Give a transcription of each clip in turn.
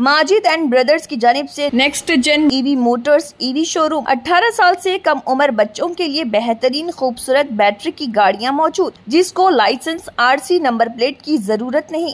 Majid and brothers की जानिब से next gen EV motors EV showroom 18 साल से कम उम्र बच्चों के लिए बेहतरीन खूबसूरत बैटरी की गाड़ियां मौजूद, जिसको लाइसेंस आरसी नंबर प्लेट की जरूरत नहीं।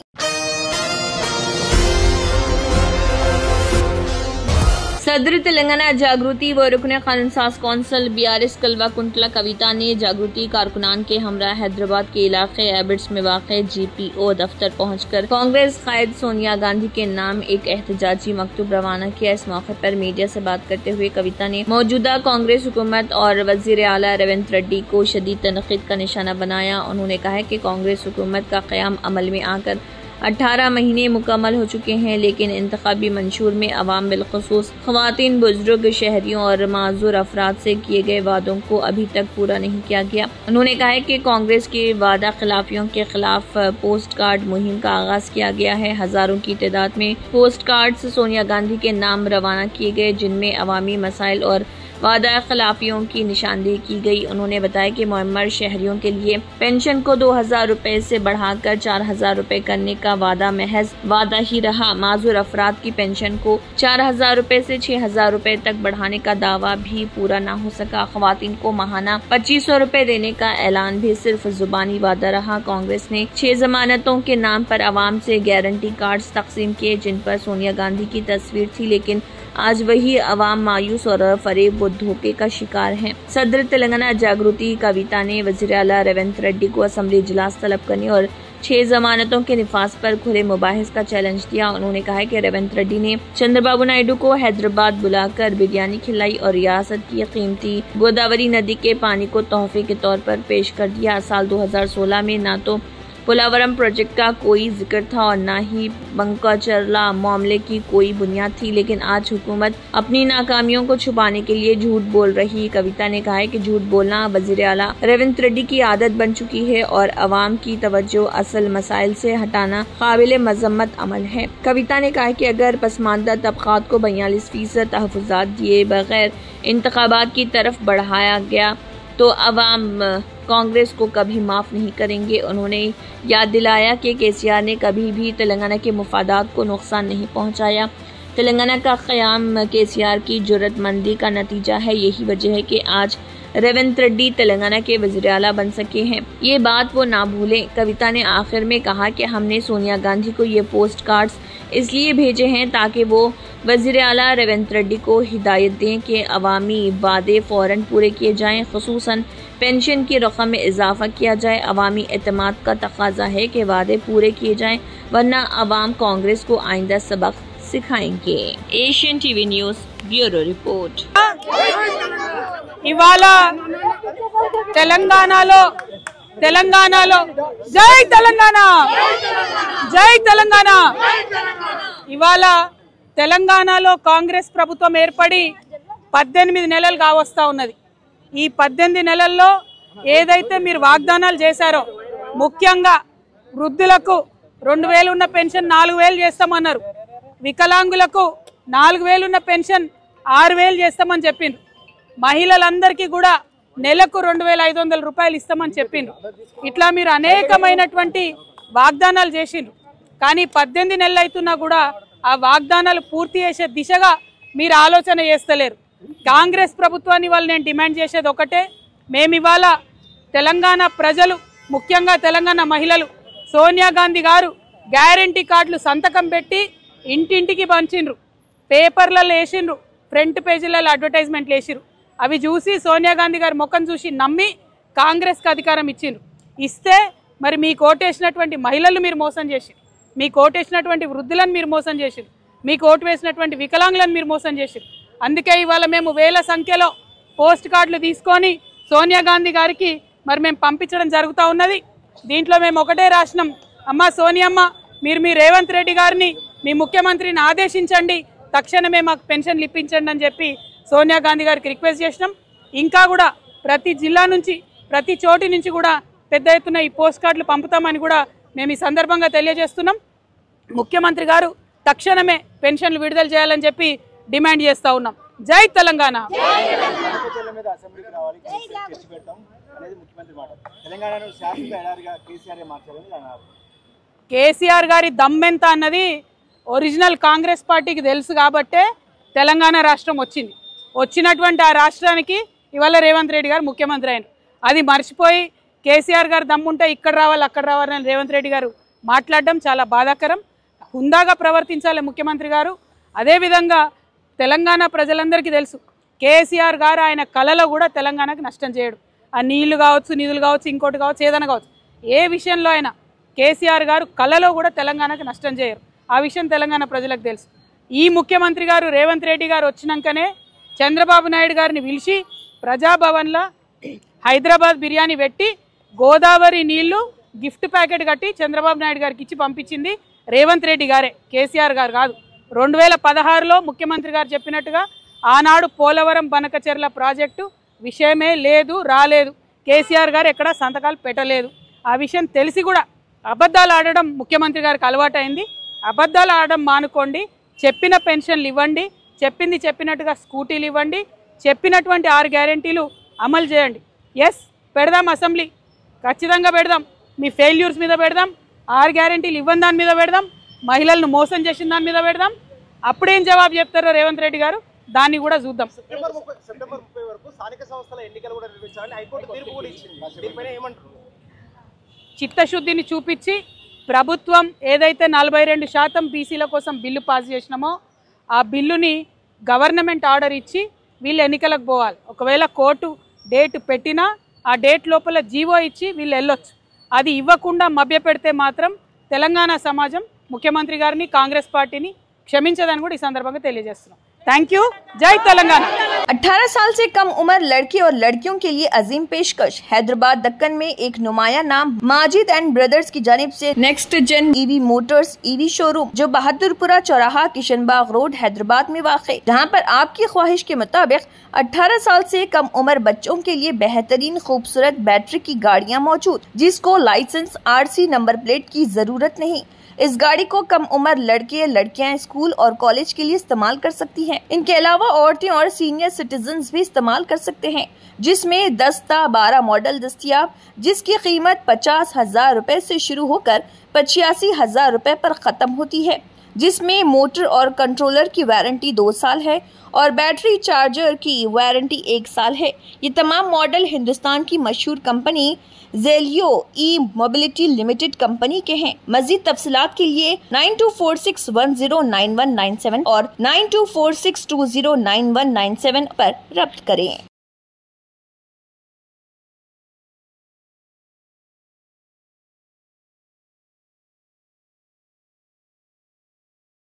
सदर तेलंगाना जागृति व रुकन कानून साज कौंसिल BRS कल्वाकुंटला कविता ने जागृति कारकुनान के हमरा हैदराबाद के इलाके एबिट्स में वाक़े GPO दफ्तर पहुंचकर कांग्रेस कायद सोनिया गांधी के नाम एक एहतजाजी मकतूब रवाना किया। इस मौके पर मीडिया से बात करते हुए कविता ने मौजूदा कांग्रेस हुकूमत और वजीर आला रेवंत रेड्डी को शदीद तनकीद का निशाना बनाया। उन्होंने कहा कि कांग्रेस हुकूमत का क़याम अमल में आकर 18 महीने मुकम्मल हो चुके हैं, लेकिन इंतखाबी मंशूर में अवाम बिलखुसूस ख़वातीन, बुजुर्ग, शहरियों और माजूर अफराद से किए गए वादों को अभी तक पूरा नहीं किया गया। उन्होंने कहा है कि कांग्रेस के वादा खिलाफियों के खिलाफ पोस्ट कार्ड मुहिम का आगाज किया गया है। हजारों की तादाद में पोस्ट कार्ड्स सोनिया गांधी के नाम रवाना किए गए, जिनमें अवामी मसाइल और वादा खिलाफियों की निशानदेही की गई। उन्होंने बताया कि मुअम्मर शहरियों के लिए पेंशन को 2000 रुपए से बढ़ाकर 4000 रुपए करने का वादा महज वादा ही रहा। माजूर अफराद की पेंशन को 4000 रुपए से 6000 रुपए तक बढ़ाने का दावा भी पूरा न हो सका। ख़वातीन को माहाना 2500 रुपए देने का ऐलान भी सिर्फ जुबानी वादा रहा। कांग्रेस ने 6 जमानतों के नाम पर अवाम से गारंटी कार्ड्स तकसीम किए, जिन पर सोनिया गांधी की तस्वीर थी, लेकिन आज वही अवाम मायूस और फरेब व धोखे का शिकार हैं। सदर तेलंगाना जागृति कविता ने वज़ीर आला रेवंत रेड्डी को असम्बली इजलास तलब करने और 6 जमानतों के निफाज पर खुले मुबाहिस का चैलेंज दिया। उन्होंने कहा कि रेवंत रेड्डी ने चंद्रबाबू नायडू को हैदराबाद बुलाकर बिरयानी खिलाई और रियासत की कीमती गोदावरी नदी के पानी को तोहफे के तौर पर पेश कर दिया। साल 2016 में न तो पोलावरम प्रोजेक्ट का कोई जिक्र था और न ही बंकाचरला मामले की कोई बुनियाद थी, लेकिन आज हुकूमत अपनी नाकामियों को छुपाने के लिए झूठ बोल रही। कविता ने कहा है कि झूठ बोलना वज़ीर आला रेवंत रेड्डी की आदत बन चुकी है और अवाम की तवज्जो असल मसाइल से हटाना काबिल मजम्मत अमल है। कविता ने कहा कि अगर पसमानदा तबकात को 42% तहफ़्फ़ुज़ात दिए बगैर इंतखाबात की तरफ बढ़ाया गया तो अवाम कांग्रेस को कभी माफ नहीं करेंगे। उन्होंने याद दिलाया कि KCR ने कभी भी तेलंगाना के मुफादात को नुकसान नहीं पहुंचाया। तेलंगाना का क़याम KCR की जुर्रतमंदी का नतीजा है। यही वजह है कि आज रेवंत रेड्डी तेलंगाना के वज़ीर आला बन सके हैं। ये बात वो ना भूलें। कविता ने आखिर में कहा कि हमने सोनिया गांधी को ये पोस्ट कार्ड्स इसलिए भेजे हैं ताकि वो वज़ीर आला रेवंत रेड्डी को हिदायत दें कि अवामी वादे फौरन पूरे किए जाएं, खुसूसन पेंशन की रकम में इजाफा किया जाए। अवामी एतमाद का तकाजा है कि वादे पूरे किए जाएं, वरना अवाम कांग्रेस को आइंदा सबक सिखाएंगे। Asian TV news bureau report. ఇవాళ తెలంగాణలో జై తెలంగాణ జై తెలంగాణ ఇవాళ తెలంగాణలో కాంగ్రెస్ ప్రభుత్వం ఏర్పడి 18 నెలలు కావస్తా ఉన్నది। ఈ 18 నెలల్లో ఏదైతే మీరు వాగ్దానాలు చేశారో, ముఖ్యంగా వృద్ధులకు 2000 ఉన్న పెన్షన్ 4000 చేస్తామన్నారు, వికలాంగులకు 4000 ఉన్న పెన్షన్ 6000 చేస్తామని చెప్పిండ్రు, మహిళలందరికీ కూడా నెలకు 2500 రూపాయలు ఇస్తామని చెప్పిండ్రు। ఇట్లా మీరు అనేకమైనటువంటి వాగ్దానాలు చేసిండ్రు, కానీ 18 నెలలు అవుతున్నా కూడా ఆ వాగ్దానాలు పూర్తి చేసే దిశగా మీరు ఆలోచన చేస్తలేరు। కాంగ్రెస్ ప్రభుత్వాన్ని వాళ్ళు నేను డిమాండ్ చేసేది ఒకటే, మేము ఇవాళ తెలంగాణ ప్రజలు, ముఖ్యంగా తెలంగాణ మహిళలు, సోనియా గాంధీ గారు గ్యారంటీ కార్డులు సంతకం పెట్టి ఇంటింటికి పంచిండ్రు, పేపర్లలో వేసిండ్రు, ఫ్రంట్ పేజీలలో అడ్వర్టైజ్మెంట్లు వేసిరు। అవి చూసి సోనియా గాంధీ గారి ముఖం చూసి నమ్మి కాంగ్రెస్కి అధికారం ఇచ్చిండ్రు। ఇస్తే మరి మీ కోటేసినటువంటి మహిళలు మీరు మోసం చేసిరు, మీ కోటేసినటువంటి వృద్ధులను మీరు మోసం చేసిరు, మీ కోటు వేసినటువంటి వికలాంగులను మీరు మోసం చేసిరు। అందుకే ఇవాళ మేము వేల సంఖ్యలో పోస్ట్ కార్డులు తీసుకొని సోనియా గాంధీ గారికి మరి మేము పంపించడం జరుగుతూ ఉన్నది। దీంట్లో మేము ఒకటే రాసినాం, అమ్మ సోనియమ్మ, మీరు మీ రేవంత్ రెడ్డి గారిని, మీ ముఖ్యమంత్రిని ఆదేశించండి, తక్షణమే మాకు పెన్షన్లు ఇప్పించండి అని చెప్పి సోనియా గాంధీ గారికి రిక్వెస్ట్ చేసినాం। ఇంకా కూడా ప్రతి జిల్లా నుంచి, ప్రతి చోటి నుంచి కూడా పెద్ద ఎత్తున ఈ పోస్ట్ కార్డులు పంపుతామని కూడా మేము ఈ సందర్భంగా తెలియజేస్తున్నాం। ముఖ్యమంత్రి గారు తక్షణమే పెన్షన్లు విడుదల చేయాలని చెప్పి డిమాండ్ చేస్తూ ఉన్నాం। జై తెలంగాణ। కేసీఆర్ గారి దమ్మెంత అన్నది ఒరిజినల్ కాంగ్రెస్ పార్టీకి తెలుసు కాబట్టే తెలంగాణ రాష్ట్రం వచ్చింది. వచ్చినటువంటి ఆ రాష్ట్రానికి ఇవాళ రేవంత్ రెడ్డి గారు ముఖ్యమంత్రి అయినారు. అది మర్చిపోయి కేసీఆర్ గారు దమ్ముంటే ఇక్కడ రావాలి అక్కడ రావాలని రేవంత్ రెడ్డి గారు మాట్లాడడం చాలా బాధాకరం. హుందాగా ప్రవర్తించాలి ముఖ్యమంత్రి గారు. అదేవిధంగా తెలంగాణ ప్రజలందరికీ తెలుసు కేసీఆర్ గారు ఆయన కళలో కూడా తెలంగాణకు నష్టం చేయడు. ఆ నీళ్లు కావచ్చు, నిధులు కావచ్చు, ఇంకోటి కావచ్చు, ఏదైనా కావచ్చు, ఏ విషయంలో అయినా కేసీఆర్ గారు కళలో కూడా తెలంగాణకు నష్టం చేయరు. ఆ విషయం తెలంగాణ ప్రజలకు తెలుసు. ఈ ముఖ్యమంత్రి గారు రేవంత్ రెడ్డి గారు వచ్చినాకనే చంద్రబాబు నాయుడు గారిని పిలిచి ప్రజాభవన్లో హైదరాబాద్ బిర్యానీ పెట్టి గోదావరి నీళ్లు గిఫ్ట్ ప్యాకెట్ కట్టి చంద్రబాబు నాయుడు గారికి ఇచ్చి పంపించింది రేవంత్ రెడ్డి గారే, కేసీఆర్ గారు కాదు. 2016లో ముఖ్యమంత్రి గారు చెప్పినట్టుగా ఆనాడు పోలవరం బనకచెర్ల ప్రాజెక్టు విషయమే లేదు, రాలేదు. కేసీఆర్ గారు ఎక్కడా సంతకాలు పెట్టలేదు. ఆ విషయం తెలిసి కూడా అబద్ధాలు ఆడడం ముఖ్యమంత్రి గారికి అలవాటైంది. అబద్ధాలు ఆడడం మానుకోండి. చెప్పిన పెన్షన్లు ఇవ్వండి, చెప్పింది చెప్పినట్టుగా స్కూటీలు ఇవ్వండి, చెప్పినటువంటి 6 గ్యారెంటీలు అమలు చేయండి. ఎస్, పెడదాం అసెంబ్లీ, ఖచ్చితంగా పెడదాం. మీ ఫెయిల్యూర్స్ మీద పెడదాం, 6 గ్యారెంటీలు ఇవ్వని దాని మీద పెడదాం, మహిళలను మోసం చేసిన దాని మీద పెడదాం. అప్పుడేం జవాబు చెప్తారో రేవంత్ రెడ్డి గారు దాన్ని కూడా చూద్దాం. సెప్టెంబర్ 30 వరకు స్థానిక సంస్థల ఎన్నికలు కూడా నిర్వహించాలని హైకోర్టు తీర్పు కూడా ఇచ్చింది. దీనిపైన ఏమంటారు? చిత్తశుద్ధిని చూపించి ప్రభుత్వం ఏదైతే 42% బీసీల కోసం బిల్లు పాస్ చేసినామో ఆ బిల్లుని గవర్నమెంట్ ఆర్డర్ ఇచ్చి వీళ్ళు ఎన్నికలకు పోవాలి. ఒకవేళ కోర్టు డేట్ పెట్టినా ఆ డేట్ లోపల జీవో ఇచ్చి వీళ్ళు వెళ్ళొచ్చు. అది ఇవ్వకుండా మభ్యపెడితే మాత్రం తెలంగాణ సమాజం ముఖ్యమంత్రి గారిని, కాంగ్రెస్ పార్టీని క్షమించదని కూడా ఈ సందర్భంగా తెలియజేస్తున్నాం. Thank you. जय तेलंगाना। 18 साल से कम उम्र लड़के और लड़कियों के लिए अजीम पेशकश। हैदराबाद दक्कन में एक नुमाया नाम माजिद एंड ब्रदर्स की जानिब से next gen EV motors EV showroom जो बहादुरपुरा चौराहा किशनबाग रोड हैदराबाद में वाक़, जहां पर आपकी ख्वाहिश के मुताबिक 18 साल से कम उम्र बच्चों के लिए बेहतरीन खूबसूरत बैटरी की गाड़ियां मौजूद, जिसको लाइसेंस RC नंबर प्लेट की जरूरत नहीं। इस गाड़ी को कम उम्र लड़के लड़कियां स्कूल और कॉलेज के लिए इस्तेमाल कर सकती हैं। इनके अलावा औरतें और सीनियर सिटीजन्स भी इस्तेमाल कर सकते हैं, जिसमें 10-12 मॉडल दस्तियाब, जिसकी कीमत 50,000 रुपए से शुरू होकर 85,000 रुपए पर खत्म होती है, जिसमें मोटर और कंट्रोलर की वारंटी 2 साल है और बैटरी चार्जर की वारंटी 1 साल है। ये तमाम मॉडल हिंदुस्तान की मशहूर कंपनी जेलियो ई मोबिलिटी लिमिटेड कंपनी के हैं। मजीद तफसीलात के लिए 9246109197 और 9246209197 पर रब्त करें।